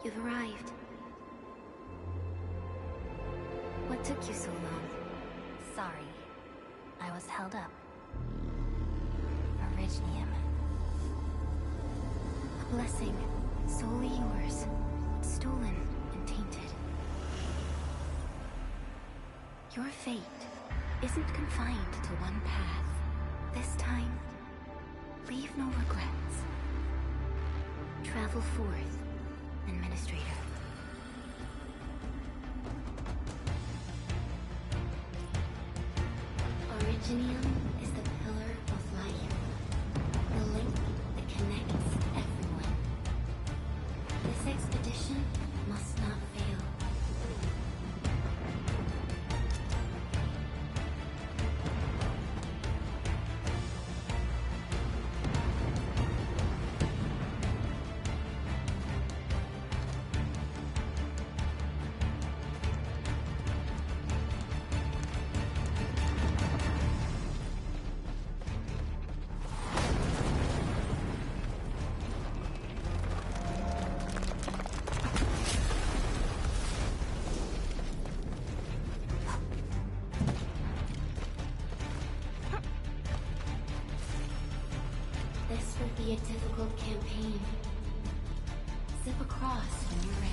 You've arrived. What took you so long? Sorry. I was held up. Originium. A blessing, solely yours. Stolen and tainted. Your fate isn't confined to one path. This time, leave no regrets. Travel forth, Administrator. Originium is the pillar of life, the link that connects everyone. This expedition must not fail. This will be a difficult campaign. Zip across when you're ready.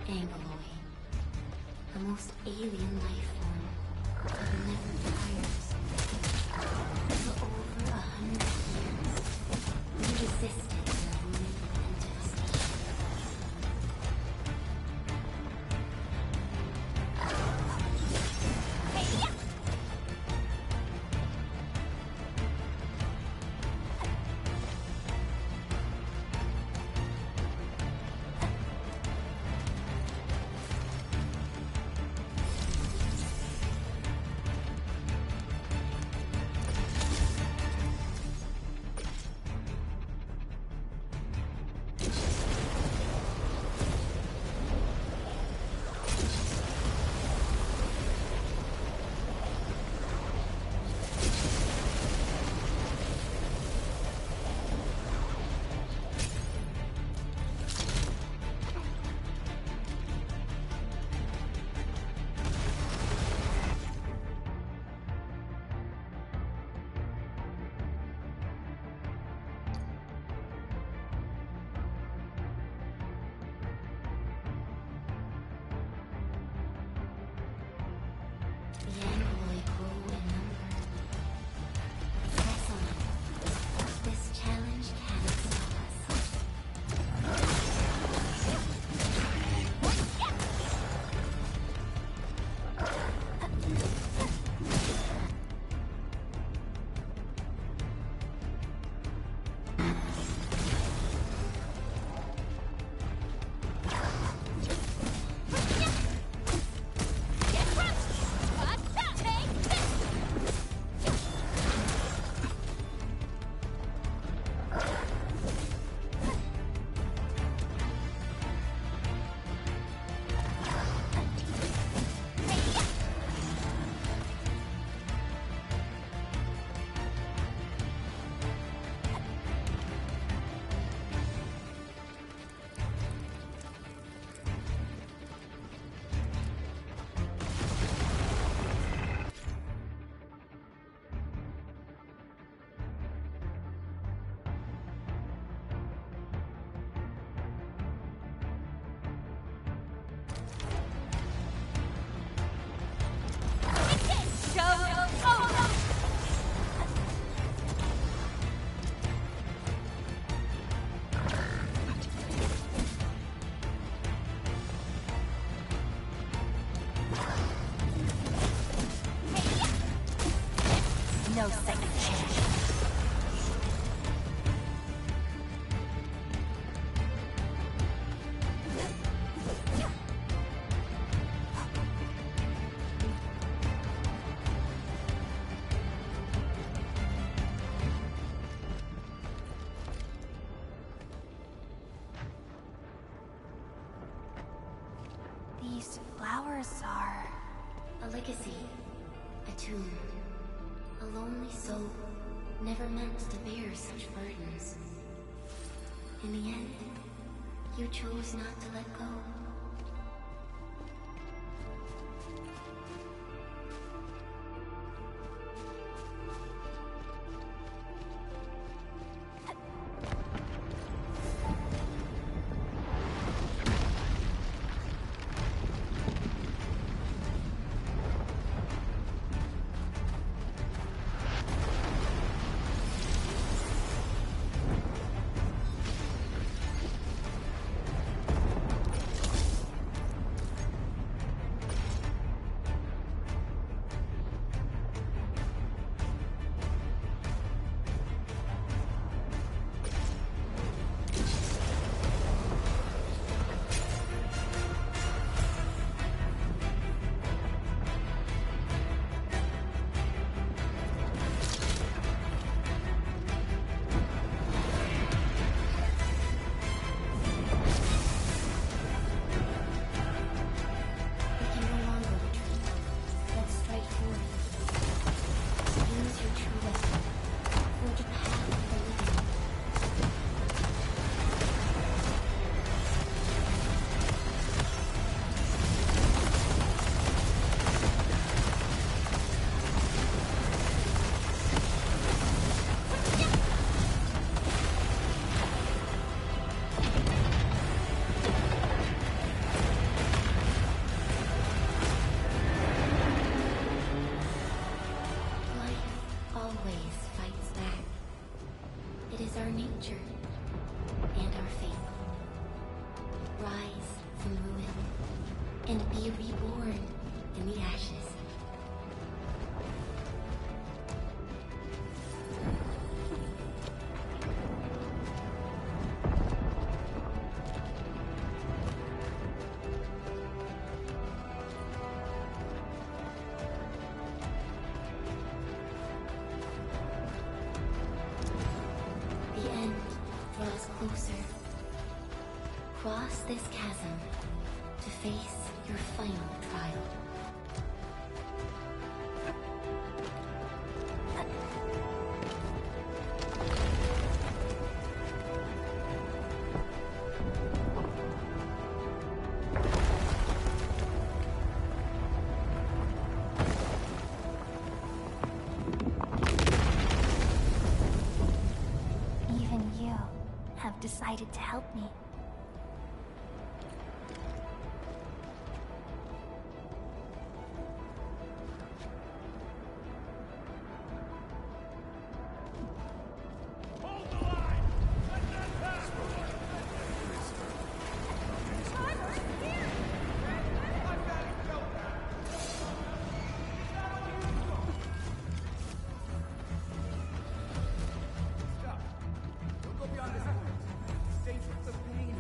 Angoloid, the most alien life form, but never tires. For over 100 years, we resisted their ruin and devastation. These flowers are... A legacy. A tomb. A lonely soul, never meant to bear such burdens. In the end, you chose not to let go. Closer. Cross this chasm to face your final trial. Decided to help me. Hold the line! Let that pass! I've got it covered! Stop! Don't go beyond this point. Stay with the pain.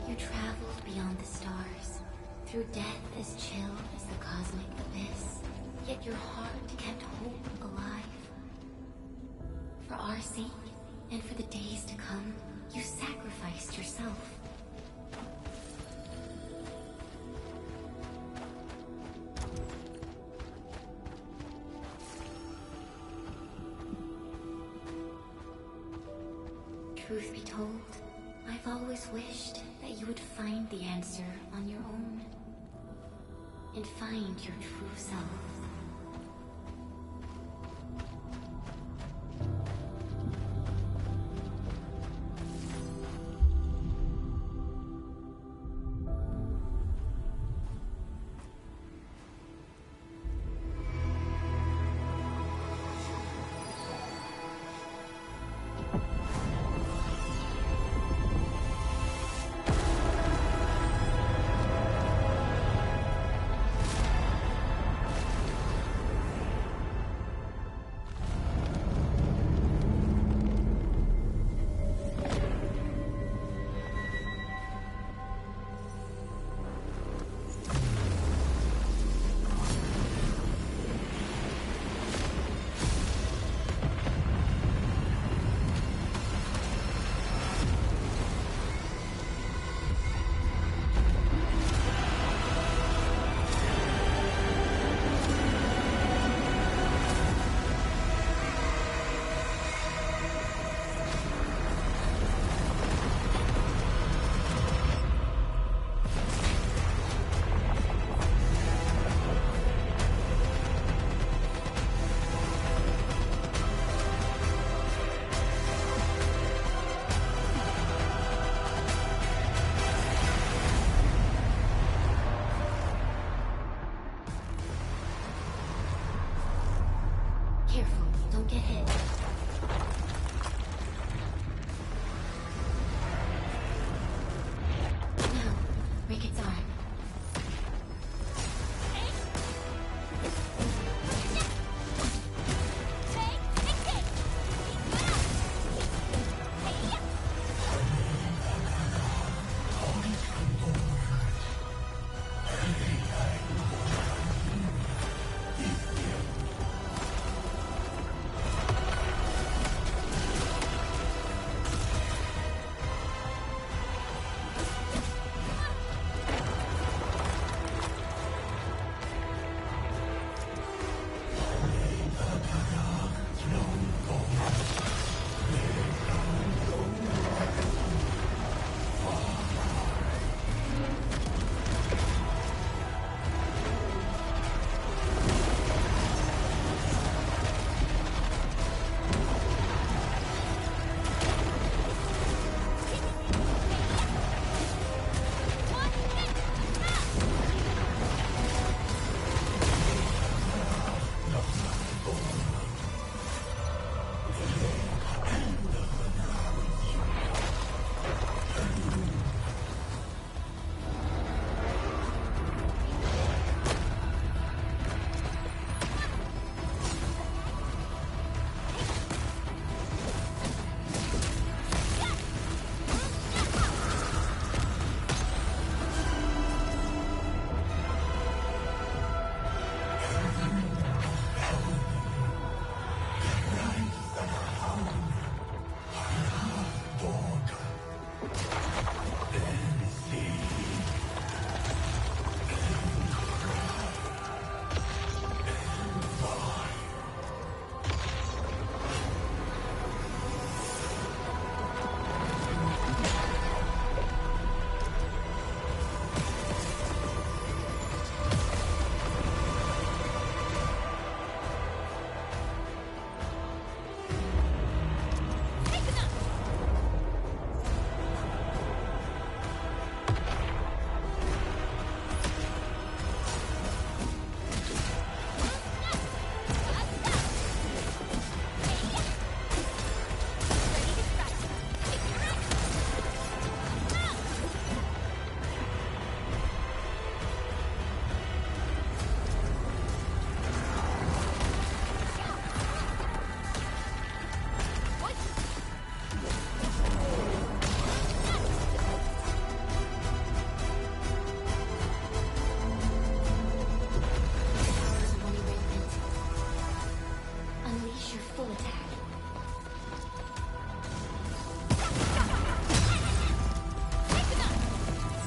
You traveled beyond the stars, through death as chill as the cosmic abyss. Yet your heart kept hope alive. For our sake, and for the days to come, you sacrificed yourself. Truth be told, I've always wished that you would find the answer on your own. And find your true self.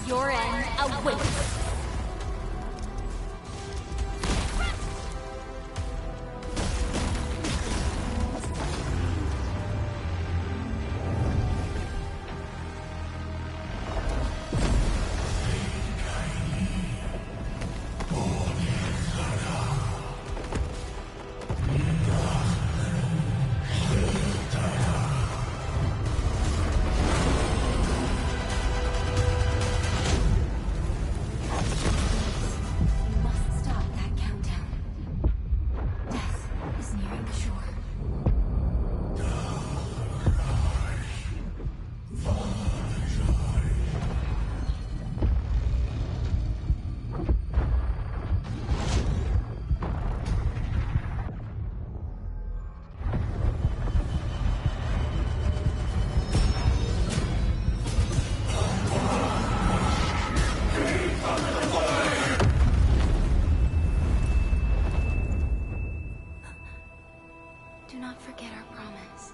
Your end awaits. Do not forget our promise.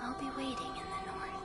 I'll be waiting in the north.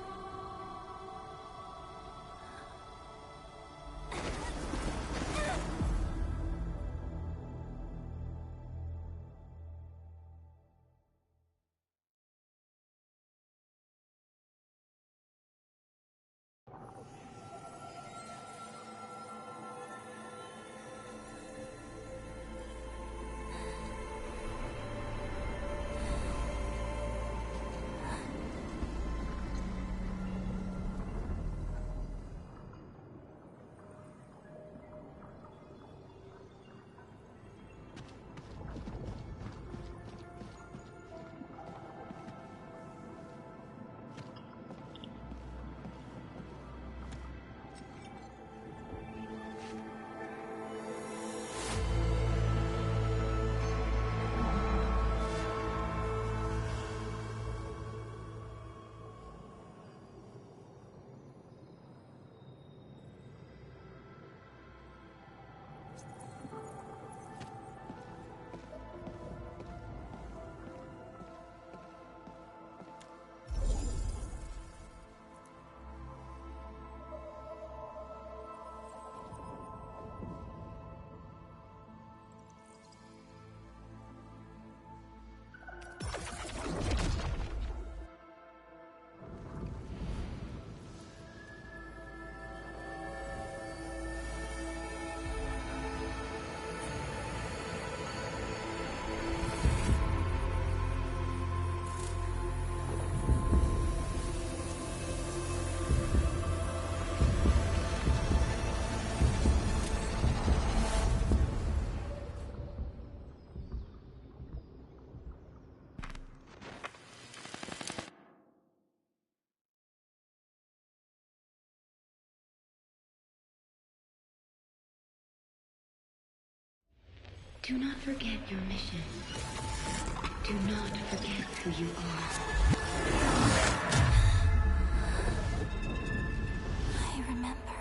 Do not forget your mission. Do not forget who you are. I remember.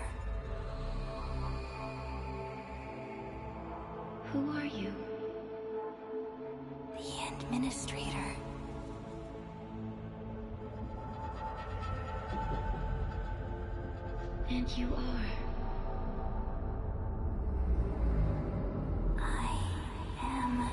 Who are you? The Administrator. And you are. I am...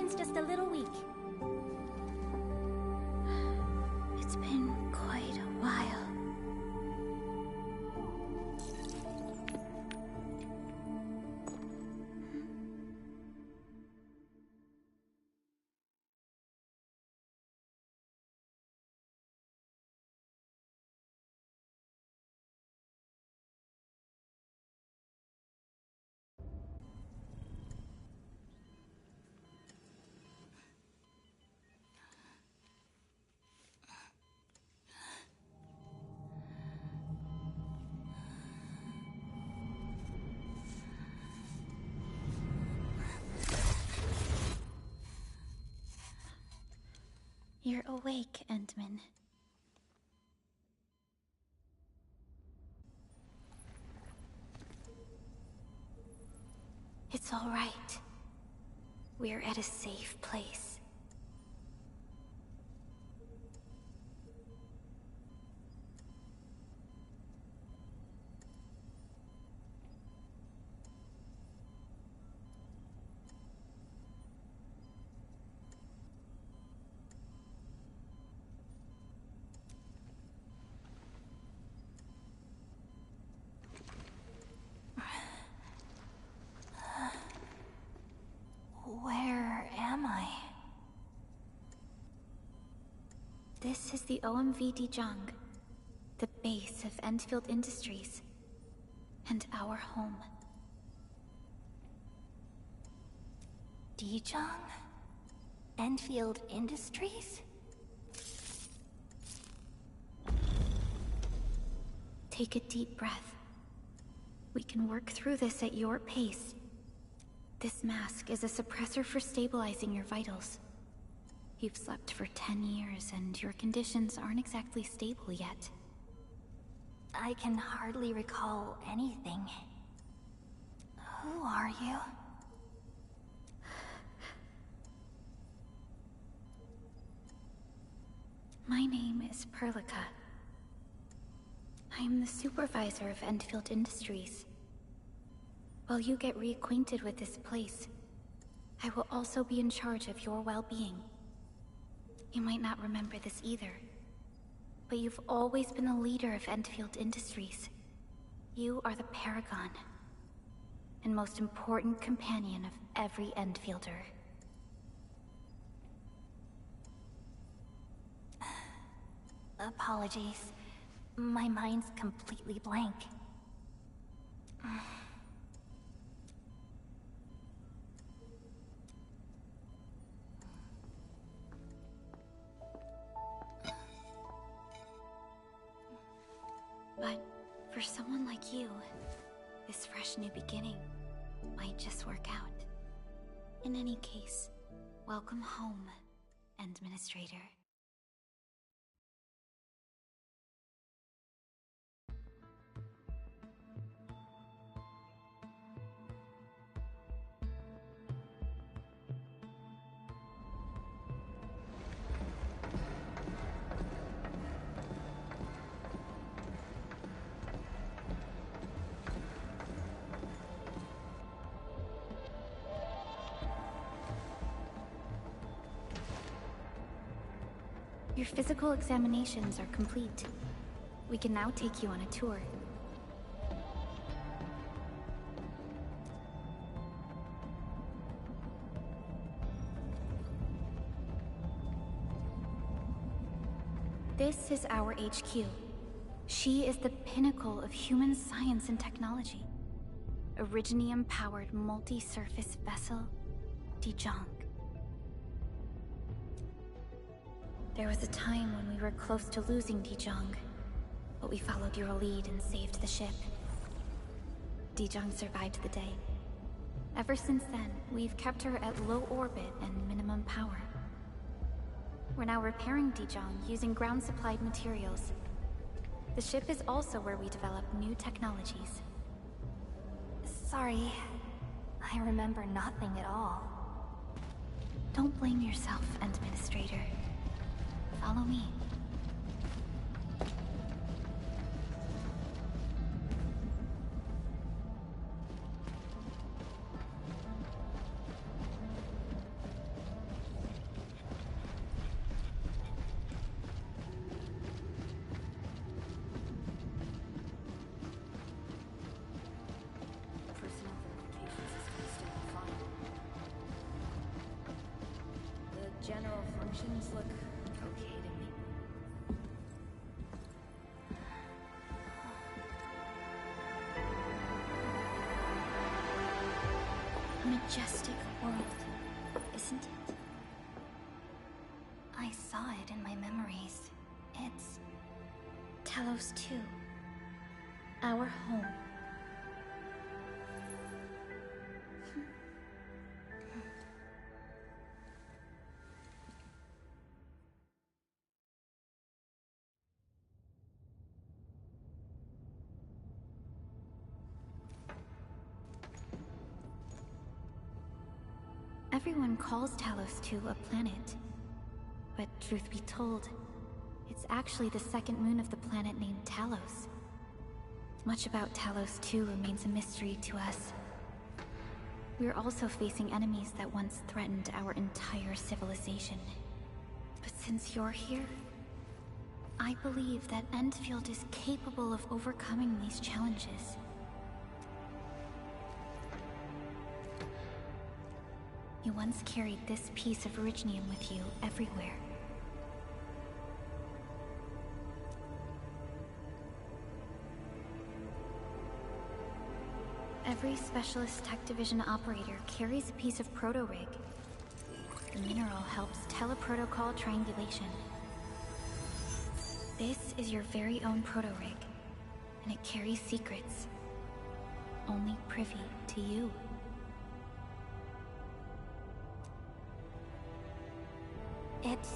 mind's just a little weak. It's been quite a while. You're awake, Endman. It's all right. We're at a safe place. Where am I? This is the OMV Dijong, the base of Endfield Industries, and our home. Dijong? Endfield Industries? Take a deep breath. We can work through this at your pace. This mask is a suppressor for stabilizing your vitals. You've slept for 10 years, and your conditions aren't exactly stable yet. I can hardly recall anything. Who are you? My name is Perlica. I'm the supervisor of Endfield Industries. While you get reacquainted with this place, I will also be in charge of your well-being. You might not remember this either, but you've always been the leader of Endfield Industries. You are the paragon, and most important companion of every Endfielder. Apologies. My mind's completely blank. But for someone like you, this fresh new beginning might just work out. In any case, welcome home, Administrator. Your physical examinations are complete. We can now take you on a tour. This is our HQ. She is the pinnacle of human science and technology. Originium-powered multi-surface vessel, Dijong. There was a time when we were close to losing Dijong, but we followed your lead and saved the ship. Dijong survived the day. Ever since then, we've kept her at low orbit and minimum power. We're now repairing Dijong using ground-supplied materials. The ship is also where we develop new technologies. Sorry, I remember nothing at all. Don't blame yourself, Administrator. Follow me. general functions look okay to me. A majestic world, isn't it? I saw it in my memories. It's Talos 2. Our home. Everyone calls Talos 2 a planet. But truth be told, it's actually the second moon of the planet named Talos. Much about Talos 2 remains a mystery to us. We're also facing enemies that once threatened our entire civilization. But since you're here, I believe that Endfield is capable of overcoming these challenges. You once carried this piece of Originium with you everywhere. Every Specialist Tech Division operator carries a piece of proto-rig. The mineral helps teleprotocol triangulation. This is your very own proto-rig, and it carries secrets. Only privy to you. It's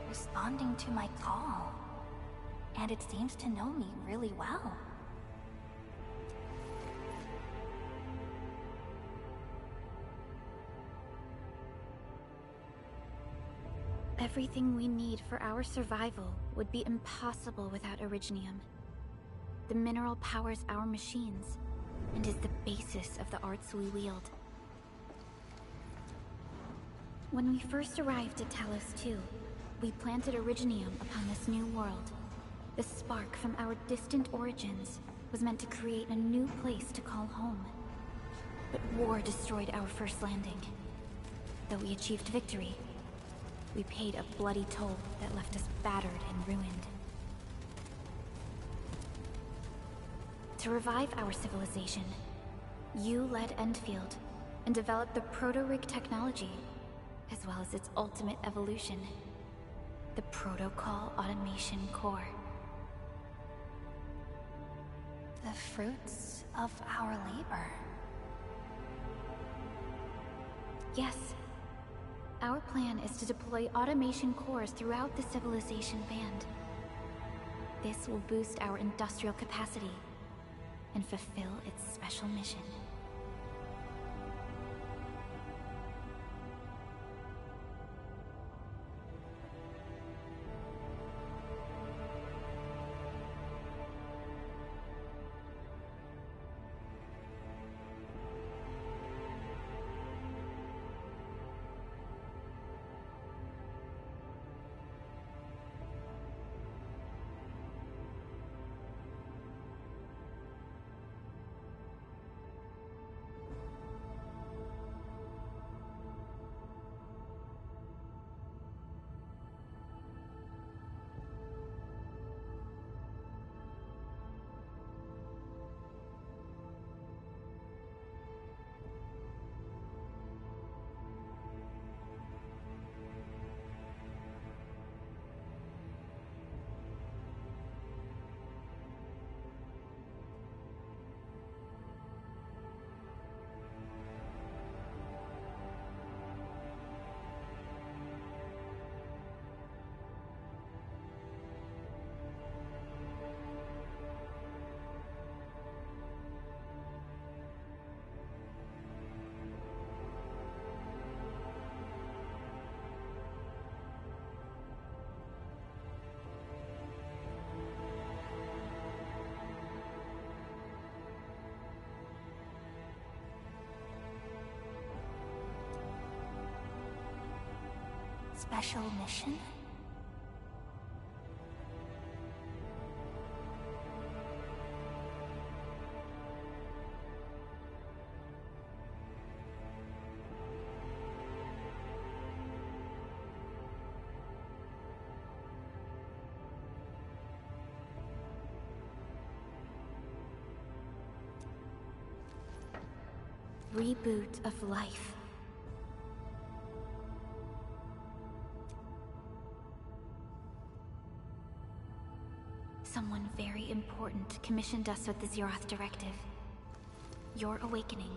responding to my call, and it seems to know me really well. Everything we need for our survival would be impossible without Originium. The mineral powers our machines, and is the basis of the arts we wield. When we first arrived at Talos 2, we planted Originium upon this new world. The spark from our distant origins was meant to create a new place to call home. But war destroyed our first landing. Though we achieved victory, we paid a bloody toll that left us battered and ruined. To revive our civilization, you led Endfield and developed the proto-rig technology, as well as its ultimate evolution, the Protocol Automation Core. The fruits of our labor. Yes. Our plan is to deploy automation cores throughout the civilization band. This will boost our industrial capacity and fulfill its special mission. Special mission? reboot of life. Someone very important commissioned us with the Zeroth Directive. Your awakening,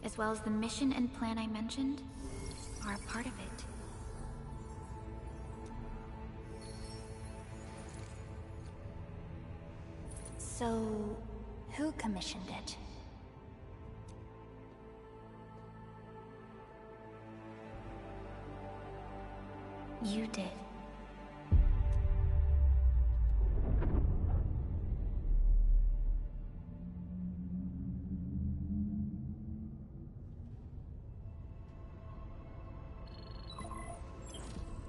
as well as the mission and plan I mentioned, are a part of it. So, who commissioned it? You did.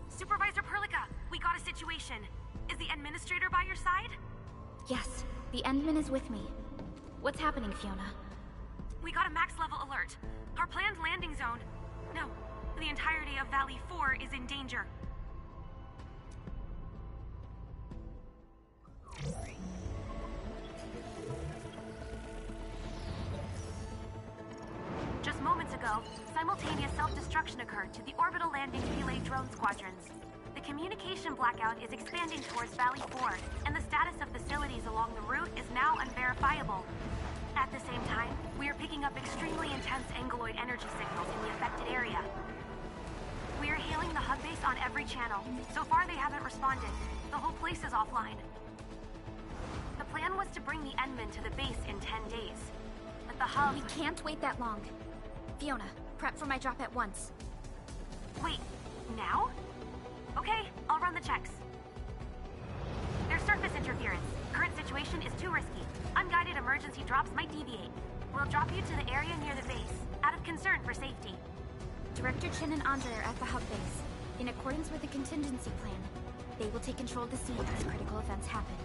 Supervisor Perlica, we got a situation. Is the administrator by your side? Yes, the Endman is with me. What's happening, Fiona? We got a max level alert. Our planned landing zone... No, the entirety of Valley 4 is in danger. Just moments ago, simultaneous self-destruction occurred to the orbital landing relay drone squadrons. The communication blackout is expanding towards Valley 4, and the status of facilities along the route is now unverifiable. At the same time, we are picking up extremely intense angeloid energy signals in the affected area. We are hailing the hub base on every channel. So far, they haven't responded. The whole place is offline. The plan was to bring the Endman to the base in 10 days. But the hub... We can't wait that long. Fiona, prep for my drop at once. Wait, now? Okay, I'll run the checks. There's surface interference. Current situation is too risky. Unguided emergency drops might deviate. We'll drop you to the area near the base, out of concern for safety. Director Chen and Andre are at the hub base. In accordance with the contingency plan, they will take control of the scene as critical events happen.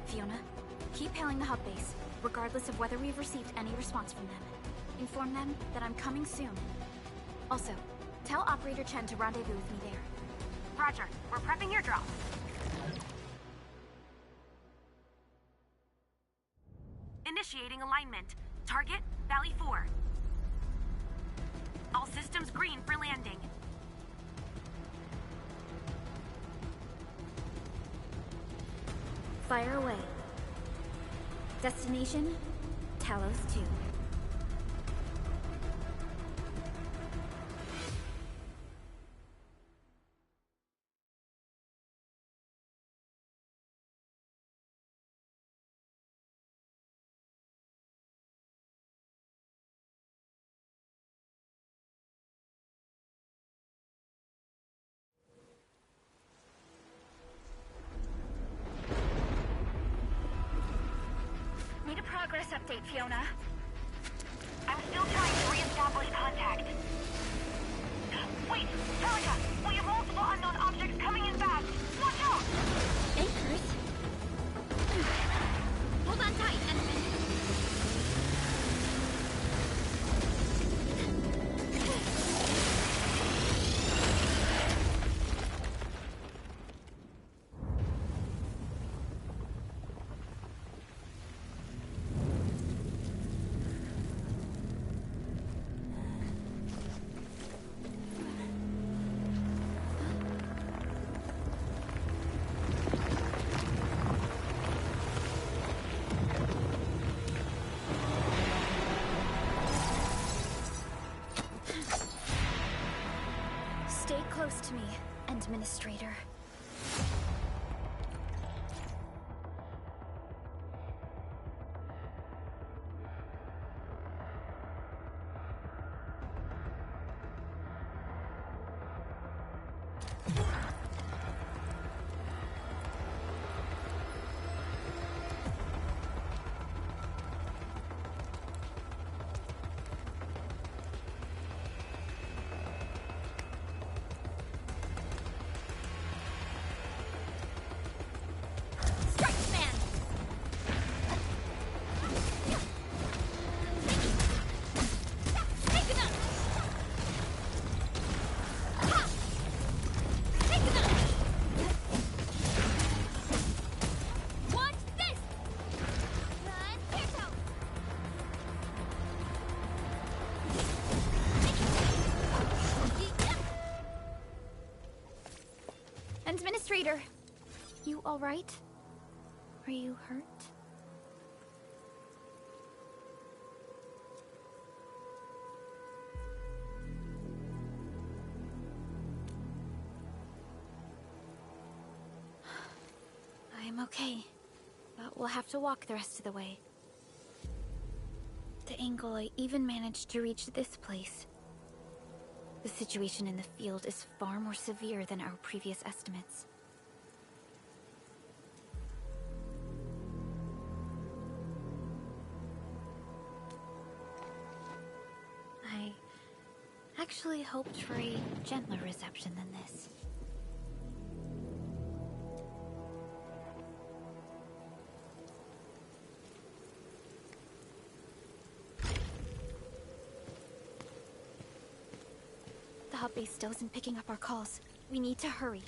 Fiona, keep hailing the hub base, regardless of whether we've received any response from them. Inform them that I'm coming soon. Also, tell Operator Chen to rendezvous with me there. Roger, we're prepping your drop. Initiating alignment. Target, Valley 4. All systems green for landing. Fire away. Destination, Talos 2. Need a progress update, Fiona. I'm still trying to re-establish contact. Wait, Perlica! We have multiple unknown objects coming in fast! Watch out! Anchors? Hold on tight, Endman. Stay close to me, Administrator. Operator! You alright? Are you hurt? I'm okay, but we'll have to walk the rest of the way. The angle I even managed to reach this place. The situation in the field is far more severe than our previous estimates. I actually hoped for a gentler reception than this. The hub base still isn't picking up our calls. We need to hurry.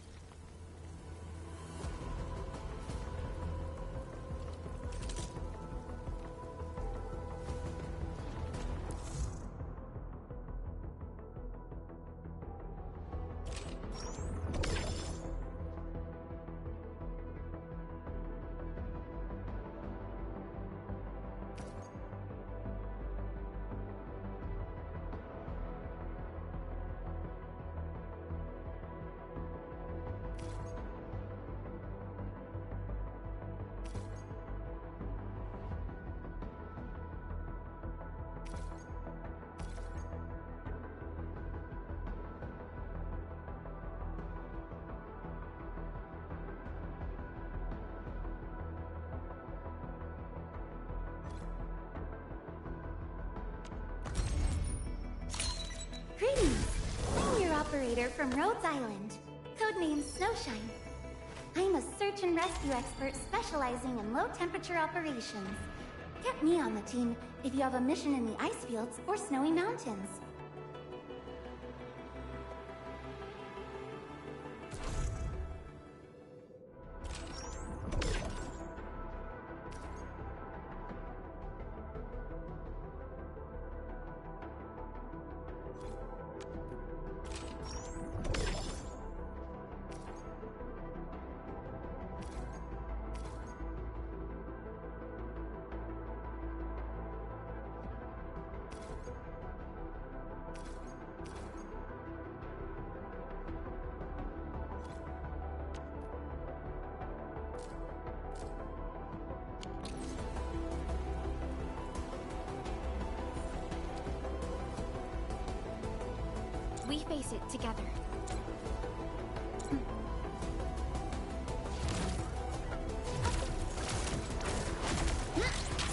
Greetings! I'm your operator from Rhodes Island, codenamed Snowshine. I'm a search and rescue expert specializing in low-temperature operations. Get me on the team if you have a mission in the ice fields or snowy mountains. We face it together.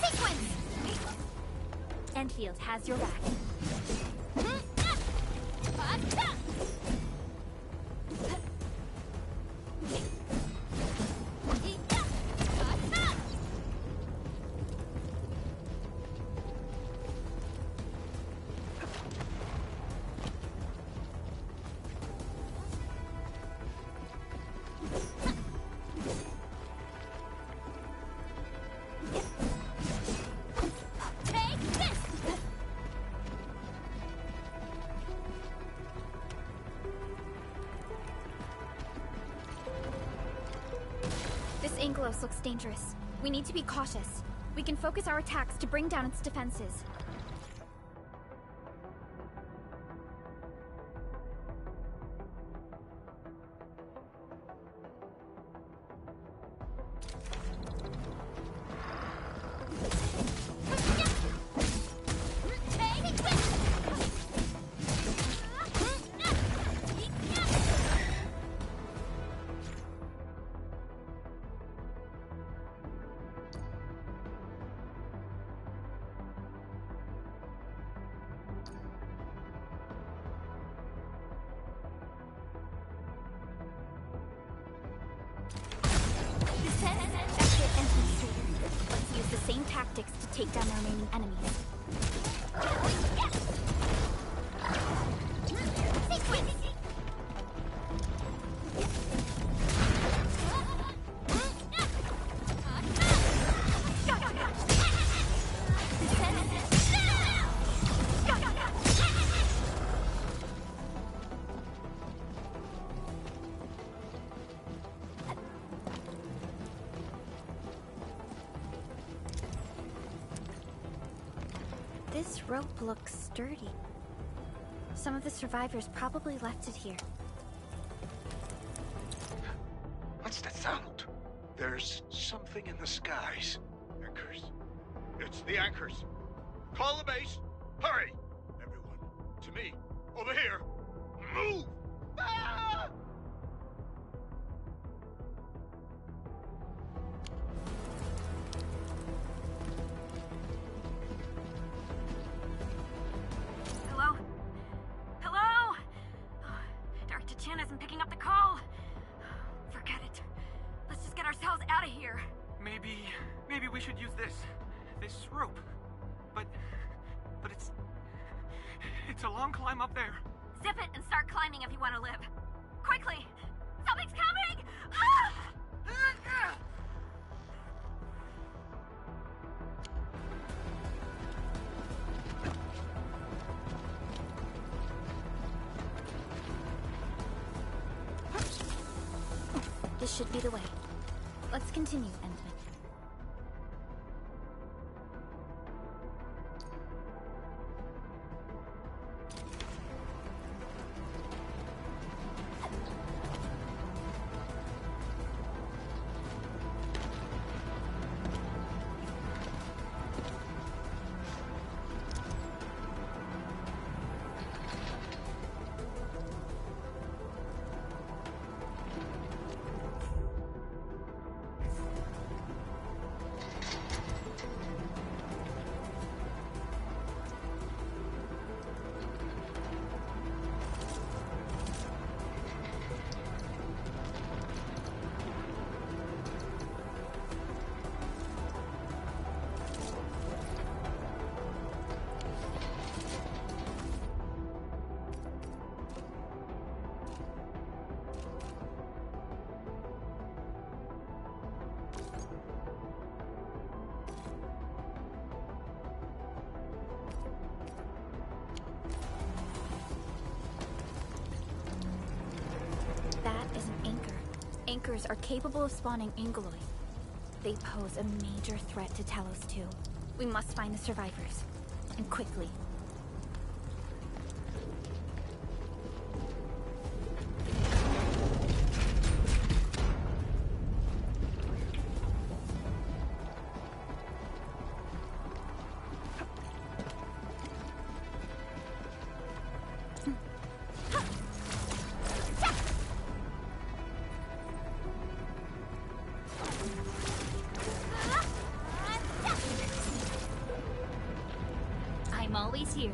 Sequence! Endfield has your back. This Angelos looks dangerous. We need to be cautious. We can focus our attacks to bring down its defenses. Let's use the same tactics to take down the remaining enemies. Sequence! This rope looks sturdy. Some of the survivors probably left it here. What's that sound? There's something in the skies. Anchors. It's the anchors. Call the base. Hurry! Everyone, to me. Over here. Move! Ah! Hello? Hello? Dark Chan isn't picking up the call. Forget it. Let's just get ourselves out of here. Maybe we should use this rope. But it's a long climb up there. Zip it and start climbing if you want to live. Quickly! Something's coming! Ah! This should be the way. Let's continue, Endman. Anchors are capable of spawning Ingoloid. They pose a major threat to Talos too. We must find the survivors. And quickly. I'm always here.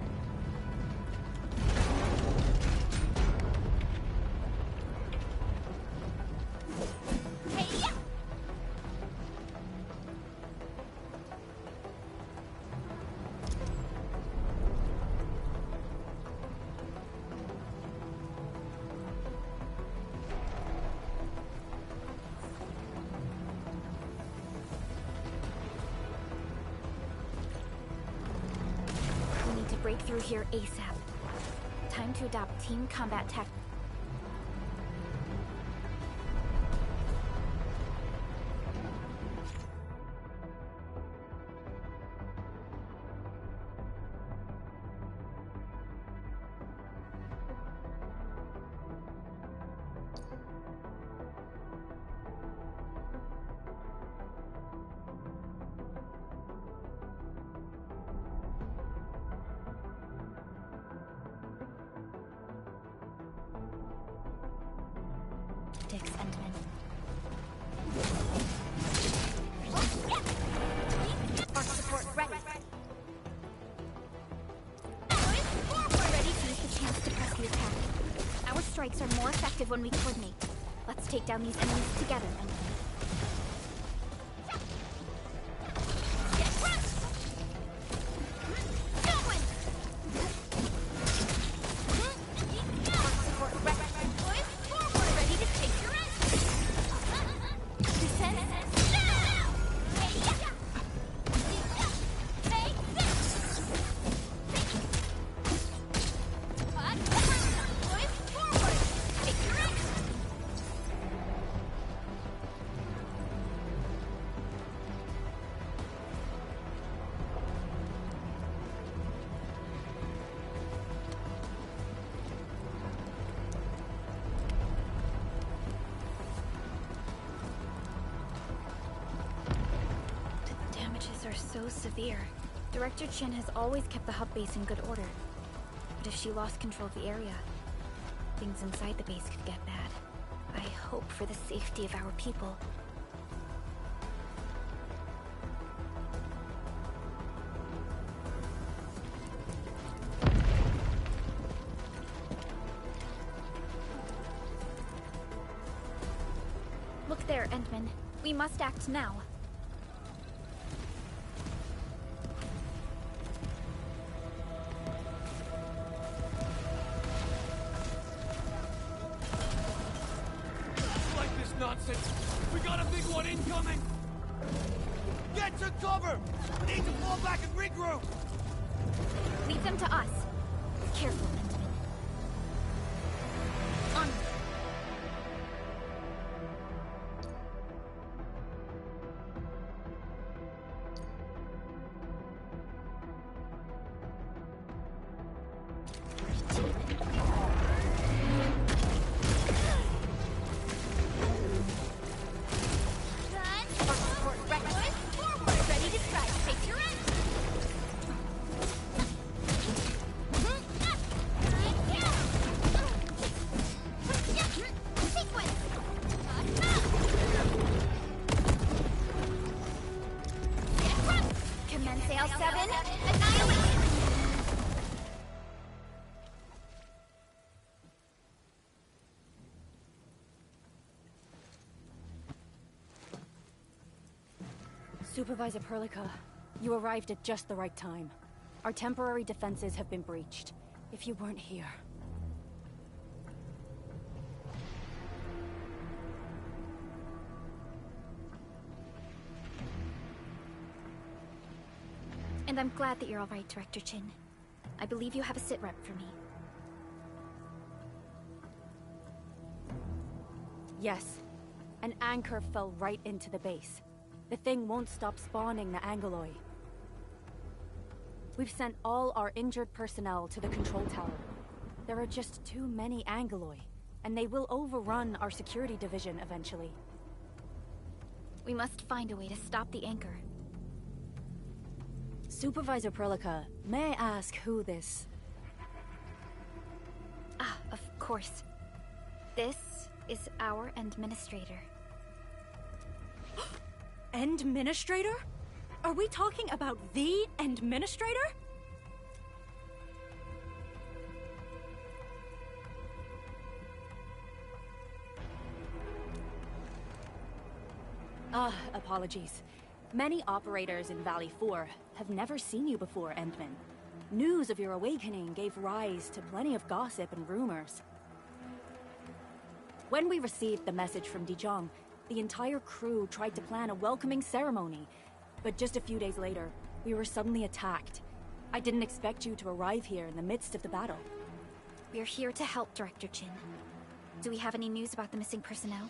Break through here ASAP. Time to adopt team combat tactics. Endman. Arc support ready. Ready to use the chance to press the attack. Our strikes are more effective when we coordinate. Let's take down these enemies together, Endman. so severe. Director Chin has always kept the hub base in good order. But if she lost control of the area, things inside the base could get bad. I hope for the safety of our people. Look there, Endman. We must act now. Like this nonsense. We got a big one incoming. Get to cover. We need to fall back and regroup. Leave them to us. Careful, Endman. On. Supervisor Perlica, you arrived at just the right time. Our temporary defenses have been breached. If you weren't here... And I'm glad that you're all right, Director Chin. I believe you have a sit-rep for me. Yes. An anchor fell right into the base. The thing won't stop spawning the Angoloi. We've sent all our injured personnel to the control tower. There are just too many Angoloi, and they will overrun our security division eventually. We must find a way to stop the anchor. Supervisor Perlica, may I ask who this... Ah, of course. This is our administrator. Administrator? Are we talking about the Administrator? Apologies. Many operators in Valley 4 have never seen you before, Endman. News of your awakening gave rise to plenty of gossip and rumors. When we received the message from Dijong, the entire crew tried to plan a welcoming ceremony, but just a few days later, we were suddenly attacked. I didn't expect you to arrive here in the midst of the battle. We're here to help, Director Chin. Do we have any news about the missing personnel?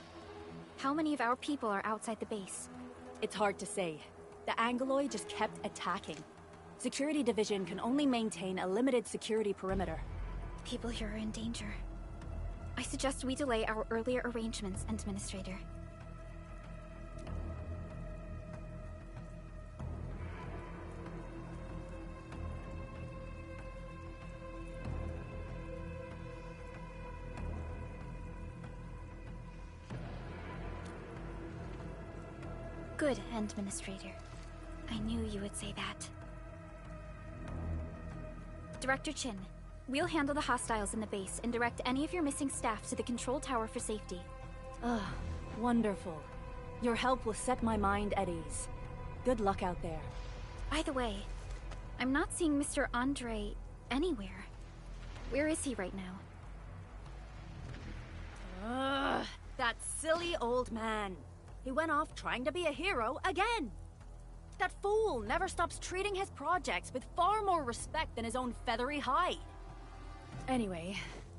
How many of our people are outside the base? It's hard to say. The Angoloi just kept attacking. Security Division can only maintain a limited security perimeter. People here are in danger. I suggest we delay our earlier arrangements, Administrator. Good, Administrator. I knew you would say that. Director Chin, we'll handle the hostiles in the base and direct any of your missing staff to the control tower for safety. Wonderful. Your help will set my mind at ease. Good luck out there. By the way, I'm not seeing Mr. Andre anywhere. Where is he right now? That silly old man. He went off trying to be a hero again. That fool never stops treating his projects with far more respect than his own feathery hide. Anyway,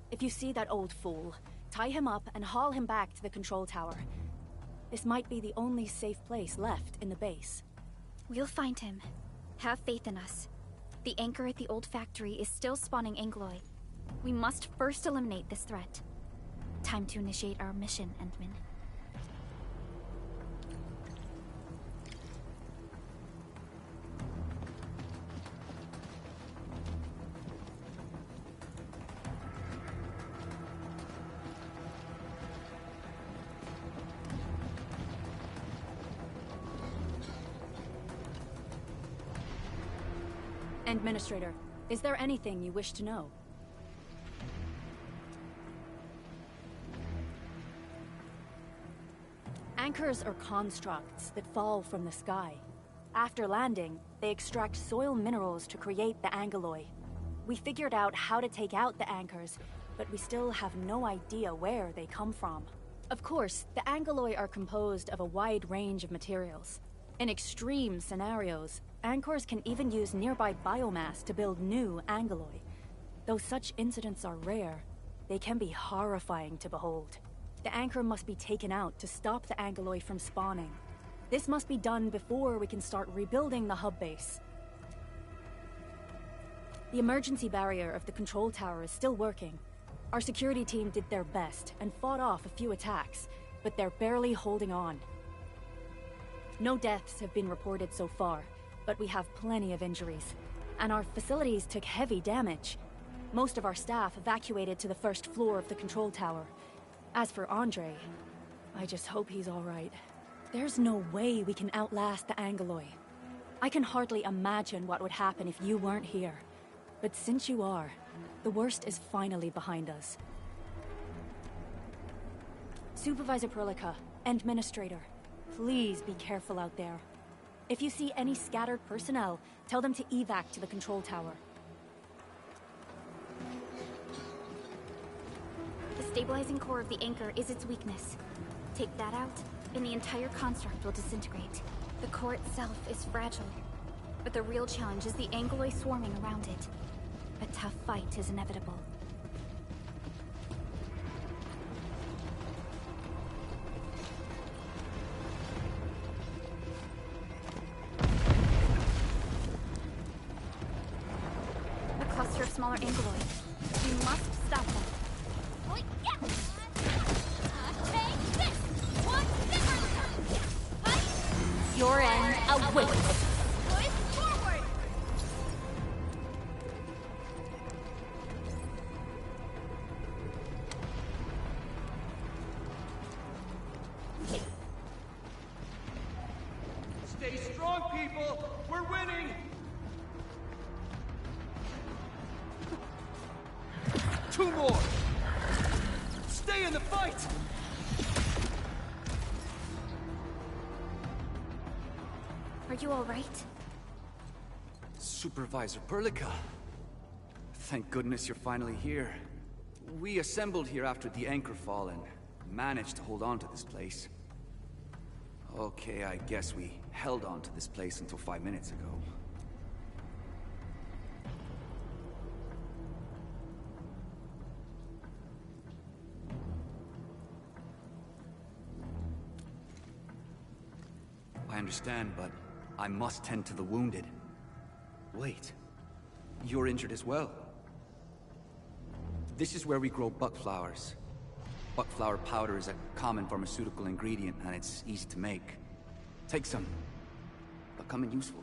if you see that old fool, tie him up and haul him back to the control tower. This might be the only safe place left in the base. We'll find him. Have faith in us. The anchor at the old factory is still spawning Angoloi. We must first eliminate this threat. Time to initiate our mission, Endman. Administrator, is there anything you wish to know? Anchors are constructs that fall from the sky. After landing, they extract soil minerals to create the angeloi. We figured out how to take out the anchors, but we still have no idea where they come from. Of course, the angeloi are composed of a wide range of materials. In extreme scenarios, anchors can even use nearby biomass to build new angeloi. Though such incidents are rare, they can be horrifying to behold. The anchor must be taken out to stop the angeloi from spawning. This must be done before we can start rebuilding the hub base. The emergency barrier of the control tower is still working. Our security team did their best and fought off a few attacks, but they're barely holding on. No deaths have been reported so far, but we have plenty of injuries. And our facilities took heavy damage. Most of our staff evacuated to the first floor of the control tower. As for Andre, I just hope he's all right. There's no way we can outlast the angeloi. I can hardly imagine what would happen if you weren't here. But since you are, the worst is finally behind us. Supervisor Perlica, Administrator, please be careful out there. If you see any scattered personnel, tell them to evac to the control tower. The stabilizing core of the anchor is its weakness. Take that out, and the entire construct will disintegrate. The core itself is fragile, but the real challenge is the angeloi swarming around it. A tough fight is inevitable. A cluster of smaller angeloi. We must stop them. Your end awaits. Stay strong, people! We're winning! Two more! Stay in the fight! Are you all right? Supervisor Perlica. Thank goodness you're finally here. We assembled here after the anchor fall and managed to hold on to this place. Okay, I guess we held on to this place until 5 minutes ago. I understand, but I must tend to the wounded. Wait, you're injured as well. This is where we grow buckflowers. Buckflower powder is a common pharmaceutical ingredient, and it's easy to make. Take some. They'll come in useful.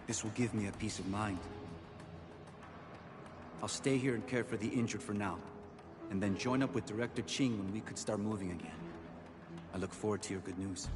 This will give me a peace of mind. I'll stay here and care for the injured for now, and then join up with Director Ching when we could start moving again. I look forward to your good news.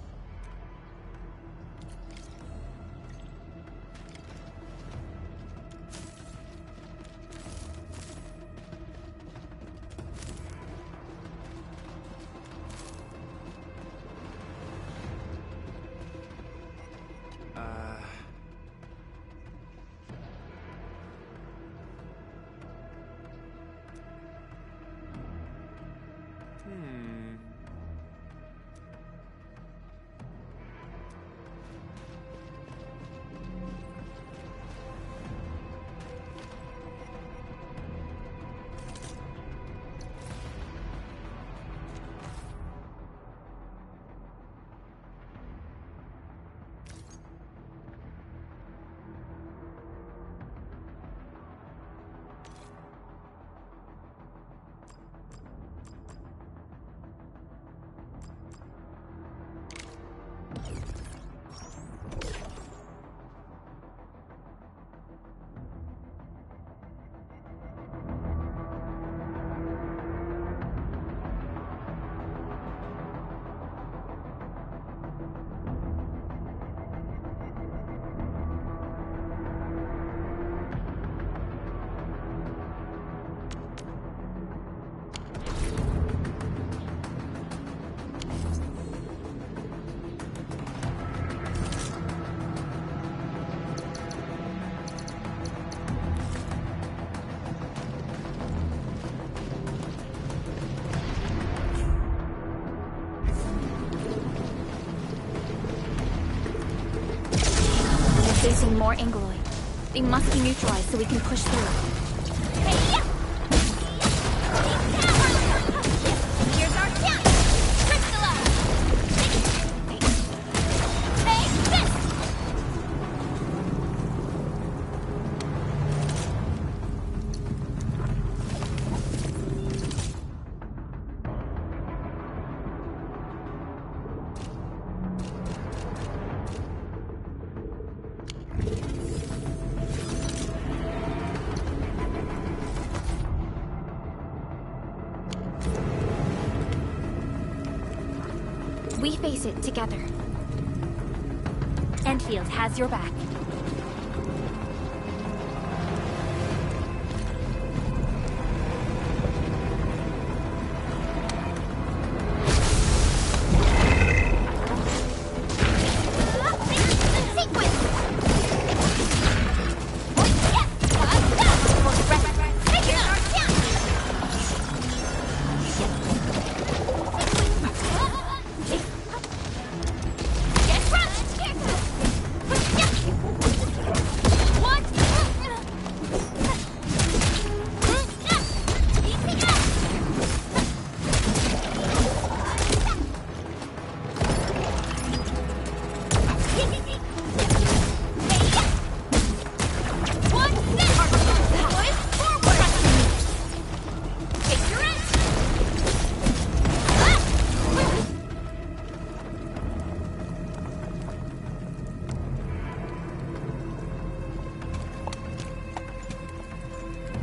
Facing more Angloid. They must be neutralized so we can push through. Here's our chance! Crystallize! Take this! We face it together. Endfield has your back.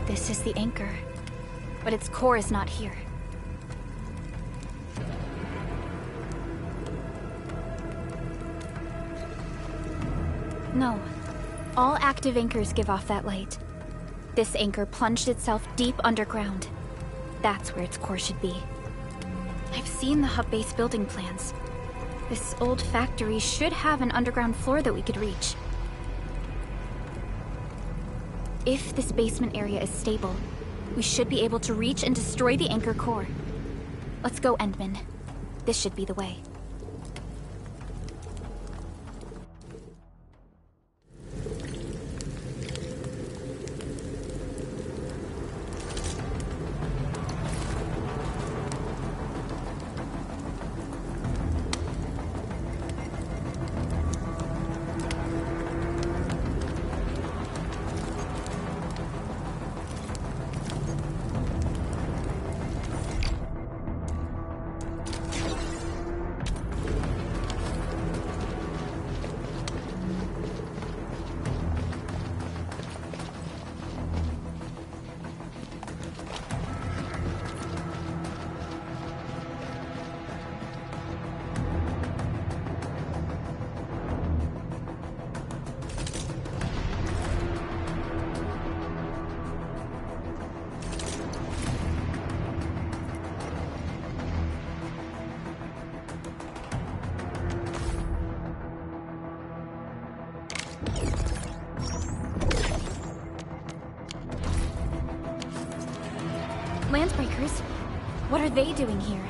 This is the anchor, but its core is not here. No. All active anchors give off that light. This anchor plunged itself deep underground. That's where its core should be. I've seen the hub base building plans. This old factory should have an underground floor that we could reach. If this basement area is stable, we should be able to reach and destroy the anchor core. Let's go, Endman. This should be the way. Landsbreakers? What are they doing here?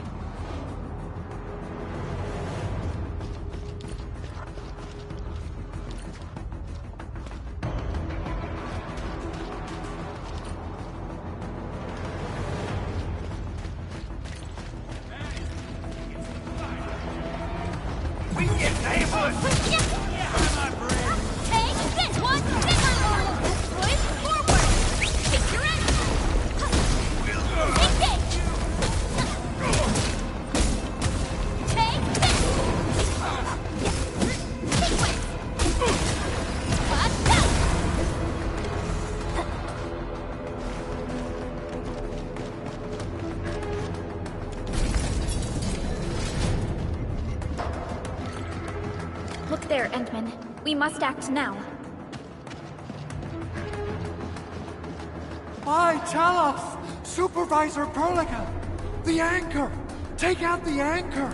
Look there, Endman. We must act now. Aye, tell us! Supervisor Perlica! The anchor! Take out the anchor!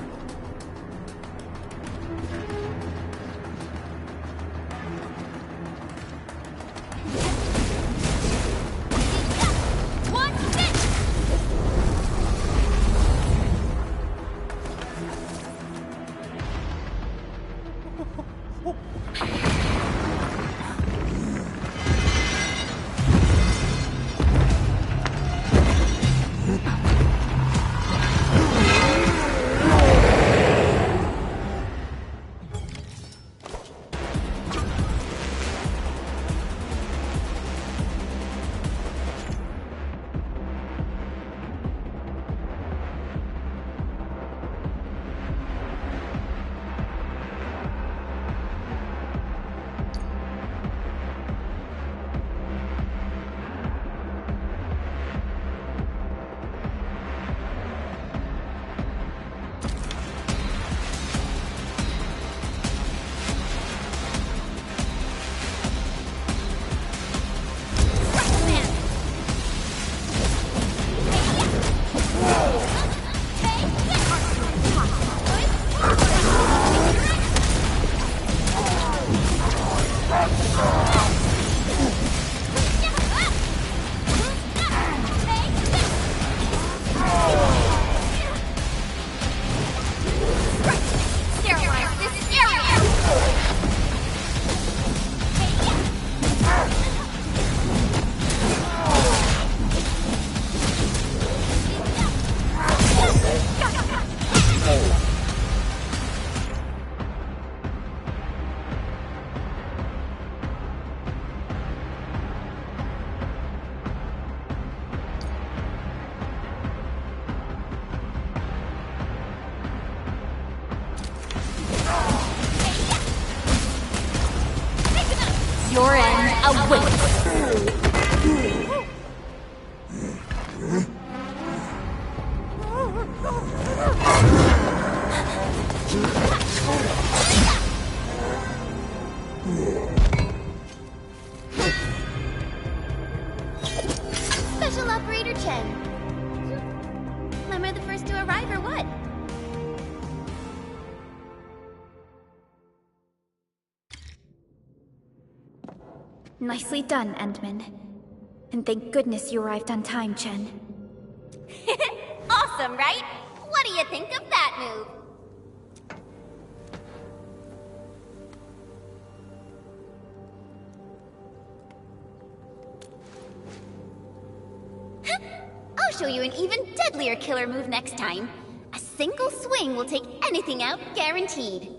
Your end awaits. Special Operator Chen. Am I the first to arrive or what? Nicely done, Endman. And thank goodness you arrived on time, Chen. Awesome, right? What do you think of that move? I'll show you an even deadlier killer move next time. A single swing will take anything out, guaranteed.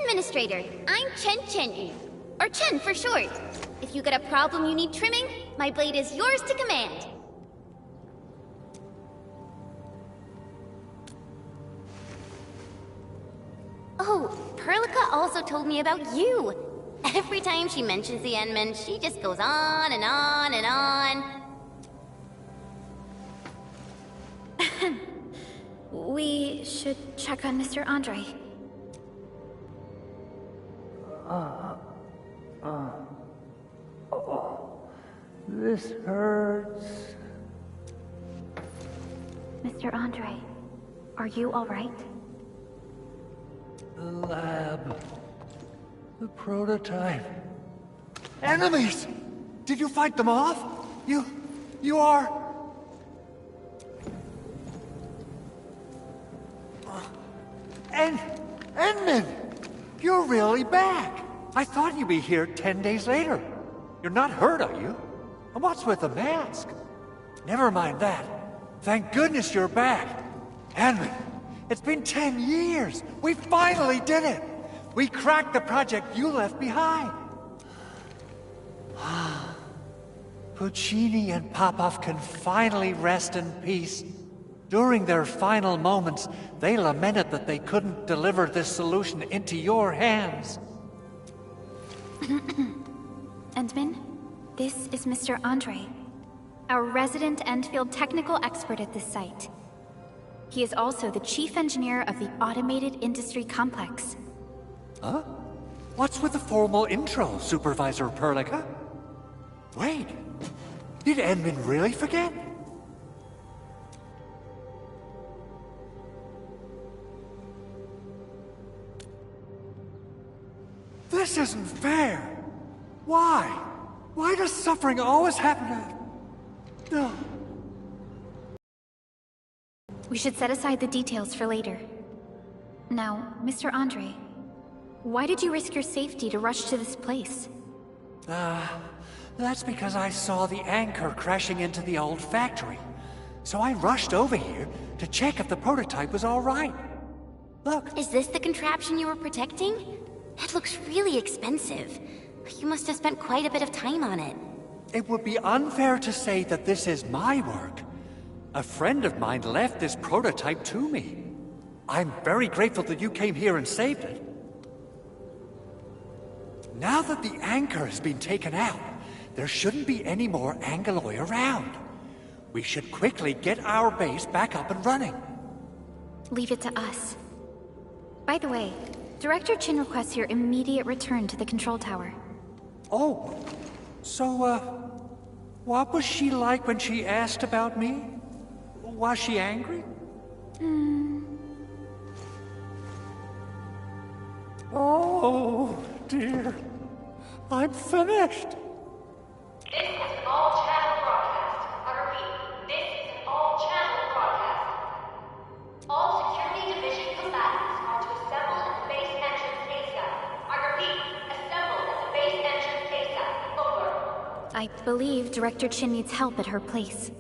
Administrator, I'm Chen Chen-yu, or Chen for short. If you got a problem you need trimming, my blade is yours to command. Oh, Perlica also told me about you. Every time she mentions the Endman, she just goes on and on and on. We should check on Mr. Andre. This hurts. Mr. Andre, are you all right? The lab. The prototype. Enemies! Did you fight them off? You are... Edmund! You're really back! I thought you'd be here 10 days later. You're not hurt, are you? And what's with the mask? Never mind that. Thank goodness you're back. Edmund, it's been 10 years. We finally did it. We cracked the project you left behind. Puccini and Popov can finally rest in peace. During their final moments, they lamented that they couldn't deliver this solution into your hands. Endman, this is Mr. Andre, our resident Endfield technical expert at this site. He is also the chief engineer of the Automated Industry Complex. Huh? What's with the formal intro, Supervisor Perlica? Wait, did Edmund really forget? This isn't fair! Why? Why does suffering always happen to... No. We should set aside the details for later. Now, Mr. Andre, why did you risk your safety to rush to this place? That's because I saw the anchor crashing into the old factory. So I rushed over here to check if the prototype was all right. Look. Is this the contraption you were protecting? It looks really expensive. You must have spent quite a bit of time on it. It would be unfair to say that this is my work. A friend of mine left this prototype to me. I'm very grateful that you came here and saved it. Now that the anchor has been taken out, there shouldn't be any more Angeloi around. We should quickly get our base back up and running. Leave it to us. By the way, Director Chin requests your immediate return to the control tower. Oh, so, what was she like when she asked about me? Was she angry? Oh, dear. I'm finished. This is an all-channel broadcast. I repeat, this is an all-channel broadcast. All security division combatants are to assemble at the base entrance ASAP. I repeat, assemble at the base entrance ASAP. Over. I believe Director Chin needs help at her place.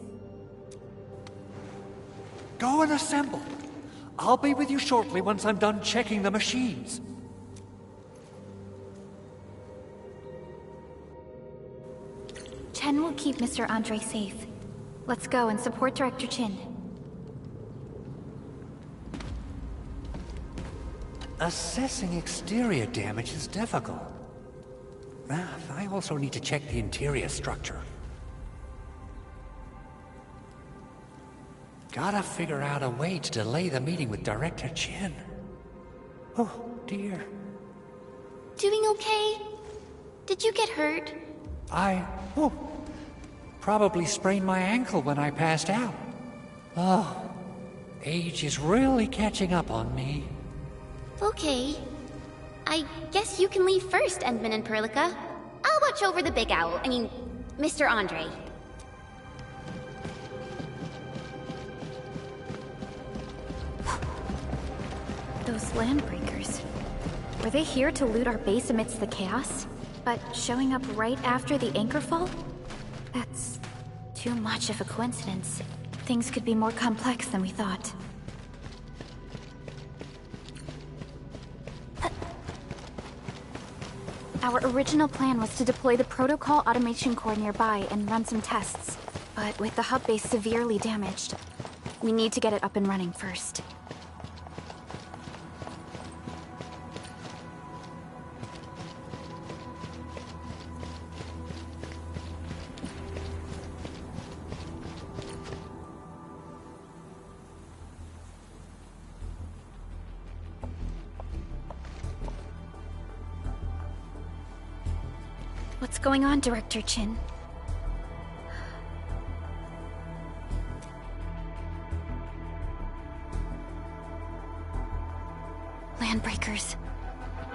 Go and assemble. I'll be with you shortly once I'm done checking the machines. Chen will keep Mr. Andre safe. Let's go and support Director Chin. Assessing exterior damage is difficult. I also need to check the interior structure. Gotta figure out a way to delay the meeting with Director Chin. Oh, dear. Doing okay? Did you get hurt? Probably sprained my ankle when I passed out. Oh, age is really catching up on me. Okay. I guess you can leave first, Endman and Perlica. I'll watch over the big owl. Mr. Andre. Those landbreakers. Were they here to loot our base amidst the chaos? But showing up right after the anchor fall? That's too much of a coincidence. Things could be more complex than we thought. Our original plan was to deploy the protocol automation core nearby and run some tests. But with the hub base severely damaged, we need to get it up and running first. What's going on, Director Chin? Landbreakers.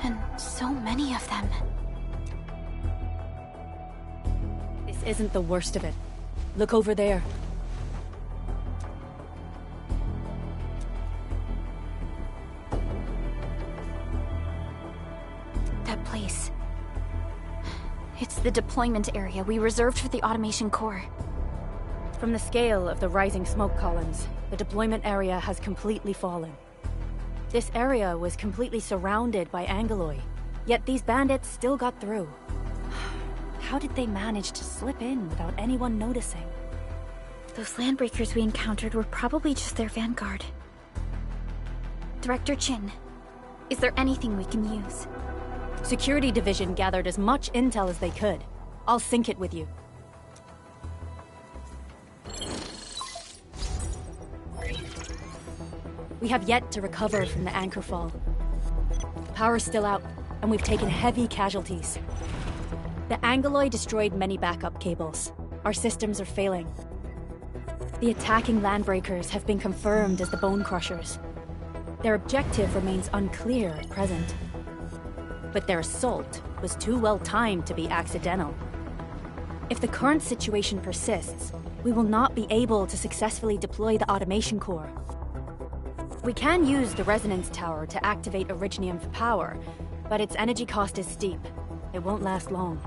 And so many of them. This isn't the worst of it. Look over there. It's the deployment area we reserved for the automation core. From the scale of the rising smoke columns, the deployment area has completely fallen. This area was completely surrounded by Angeloi, yet these bandits still got through. How did they manage to slip in without anyone noticing? Those landbreakers we encountered were probably just their vanguard. Director Chin, is there anything we can use? Security Division gathered as much intel as they could. I'll sync it with you. We have yet to recover from the anchor fall. Power's still out, and we've taken heavy casualties. The Angeloi destroyed many backup cables. Our systems are failing. The attacking landbreakers have been confirmed as the Bone Crushers. Their objective remains unclear at present. But their assault was too well timed to be accidental. If the current situation persists, we will not be able to successfully deploy the automation core. We can use the resonance tower to activate Originium for power, but its energy cost is steep. It won't last long.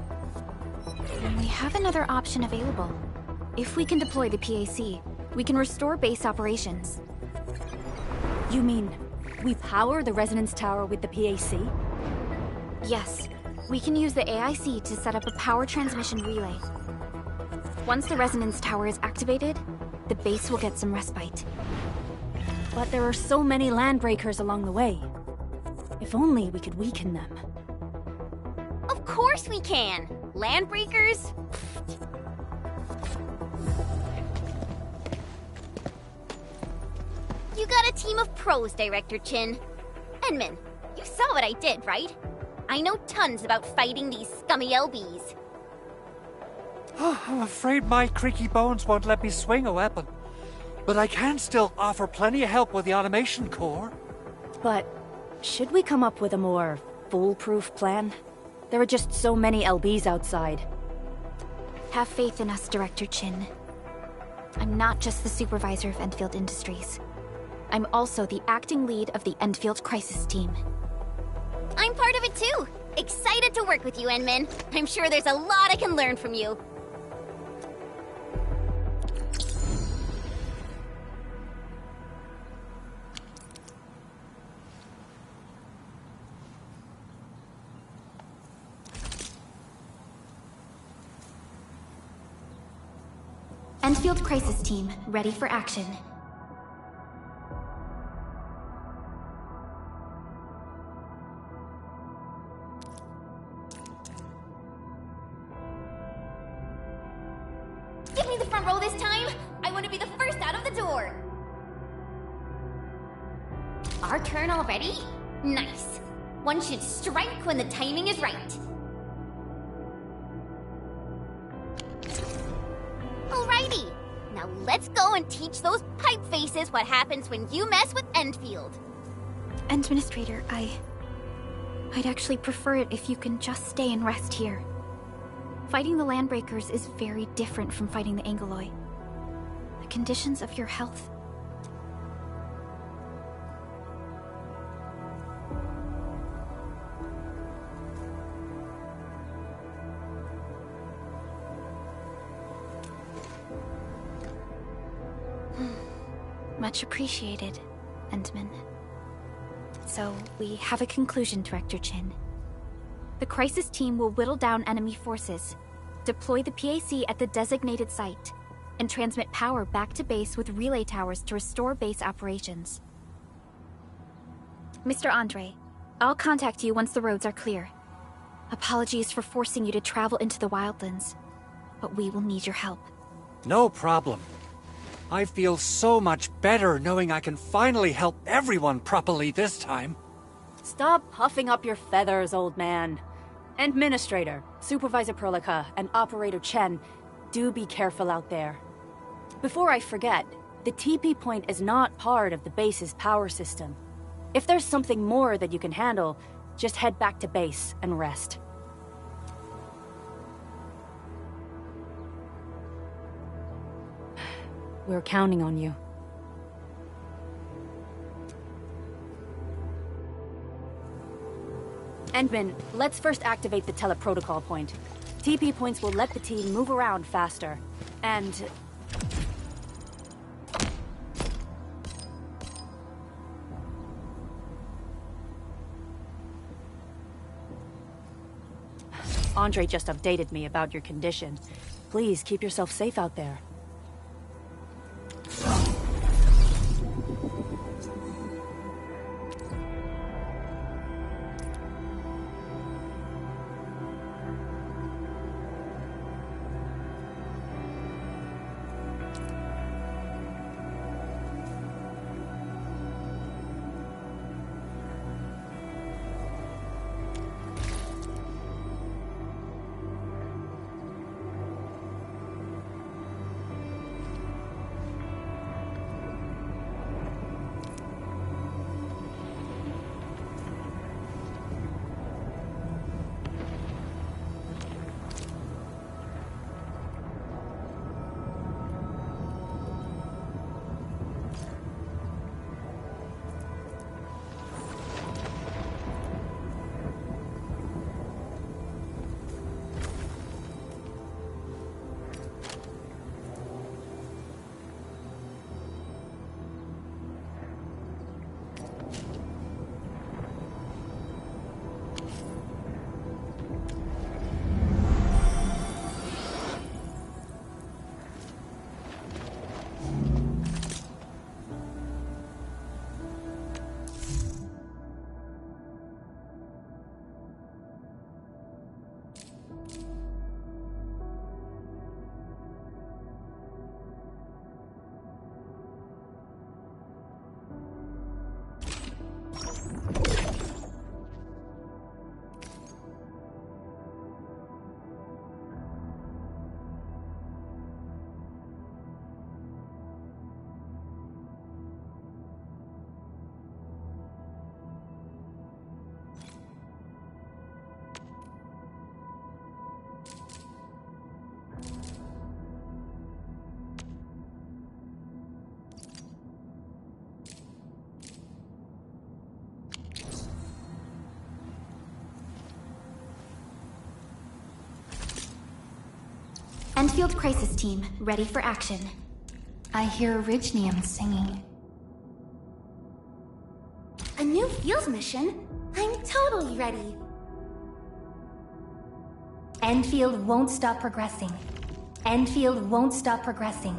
We have another option available. If we can deploy the PAC, we can restore base operations. You mean, we power the resonance tower with the PAC? Yes. We can use the AIC to set up a power transmission relay. Once the resonance tower is activated, the base will get some respite. But there are so many landbreakers along the way. If only we could weaken them. Of course we can! Landbreakers? You got a team of pros, Director Chin. Enman, you saw what I did, right? I know tons about fighting these scummy LBs. I'm afraid my creaky bones won't let me swing a weapon. But I can still offer plenty of help with the automation core. But should we come up with a more foolproof plan? There are just so many LBs outside. Have faith in us, Director Chin. I'm not just the supervisor of Enfield Industries. I'm also the acting lead of the Enfield Crisis Team. I'm part of it too! Excited to work with you, Enman. I'm sure there's a lot I can learn from you. Enfield Crisis Team, ready for action. Give me the front row this time! I want to be the first out of the door! Our turn already? Nice. One should strike when the timing is right. Alrighty. Now let's go and teach those pipe faces what happens when you mess with Endfield. Administrator, I'd actually prefer it if you can just stay and rest here. Fighting the Landbreakers is very different from fighting the Angeloi. The conditions of your health... Much appreciated, Endman. So, we have a conclusion, Director Chin. The Crisis Team will whittle down enemy forces, deploy the PAC at the designated site, and transmit power back to base with relay towers to restore base operations. Mr. Andre, I'll contact you once the roads are clear. Apologies for forcing you to travel into the wildlands, but we will need your help. No problem. I feel so much better knowing I can finally help everyone properly this time. Stop puffing up your feathers, old man. Administrator, Supervisor Perlica, and Operator Chen, do be careful out there. Before I forget, the TP point is not part of the base's power system. If there's something more that you can handle, just head back to base and rest. We're counting on you. Endman, let's first activate the teleprotocol point. TP points will let the team move around faster. And... Andre just updated me about your condition. Please keep yourself safe out there. Endfield Crisis Team, ready for action. I hear Orignium singing. A new field mission? I'm totally ready. Endfield won't stop progressing. Endfield won't stop progressing.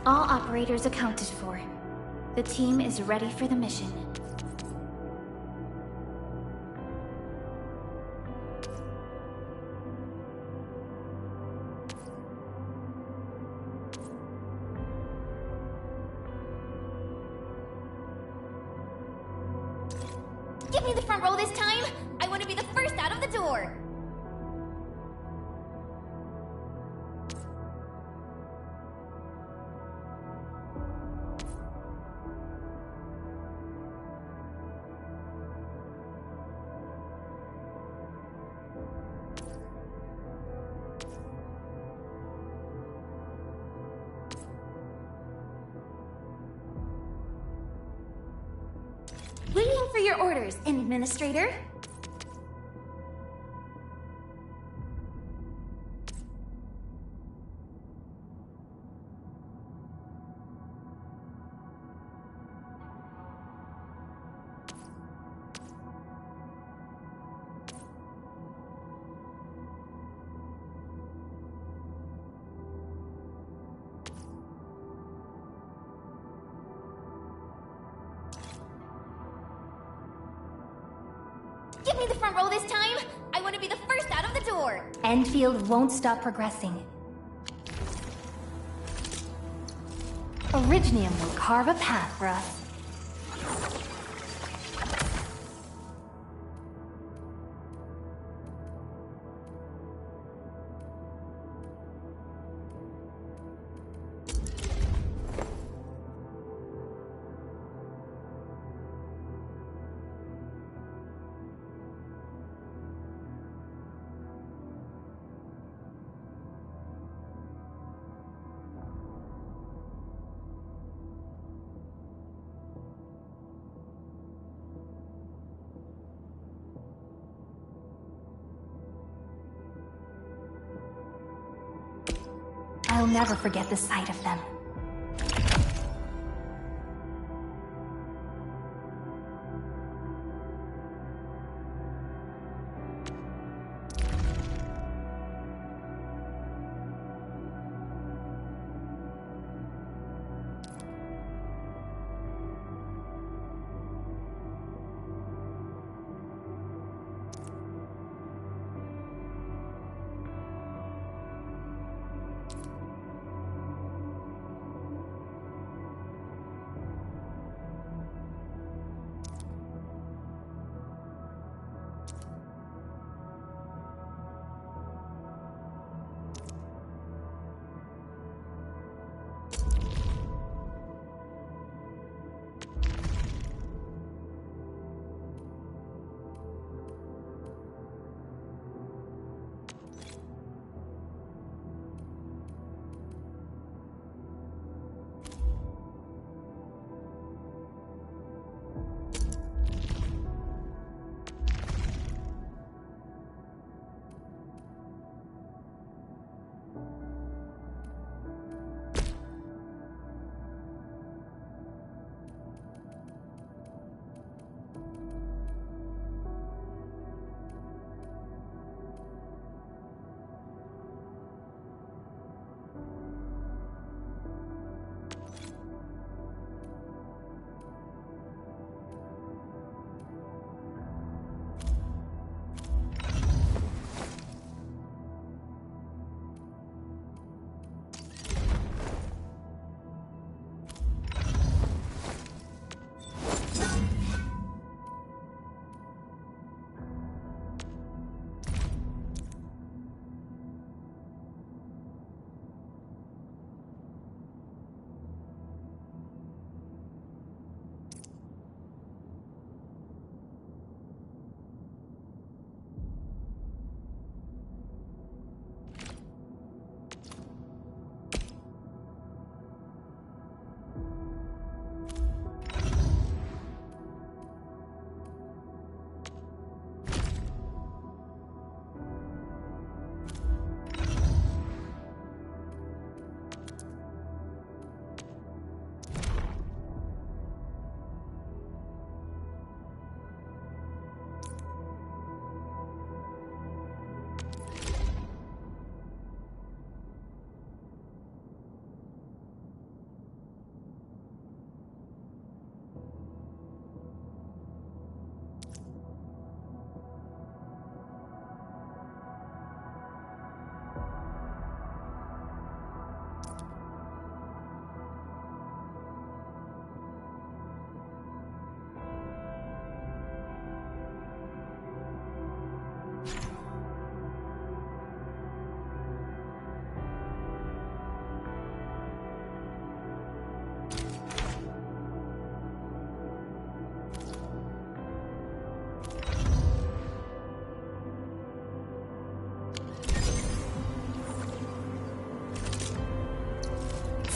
All operators accounted for. The team is ready for the mission. Give me the front row this time! I want to be the first out of the door! Waiting for your orders, Administrator. Give me the front row this time! I want to be the first out of the door! Endfield won't stop progressing. Originium will carve a path for us. I'll never forget the sight of them.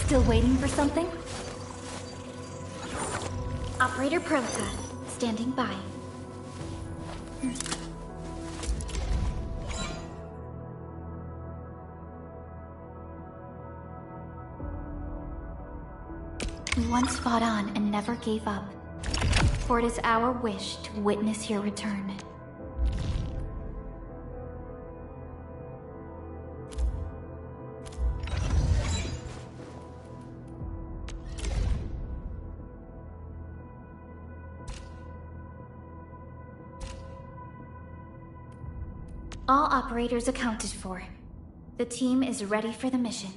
Still waiting for something? Operator Prota, standing by. We once fought on and never gave up, for it is our wish to witness your return. All operators accounted for. The team is ready for the mission.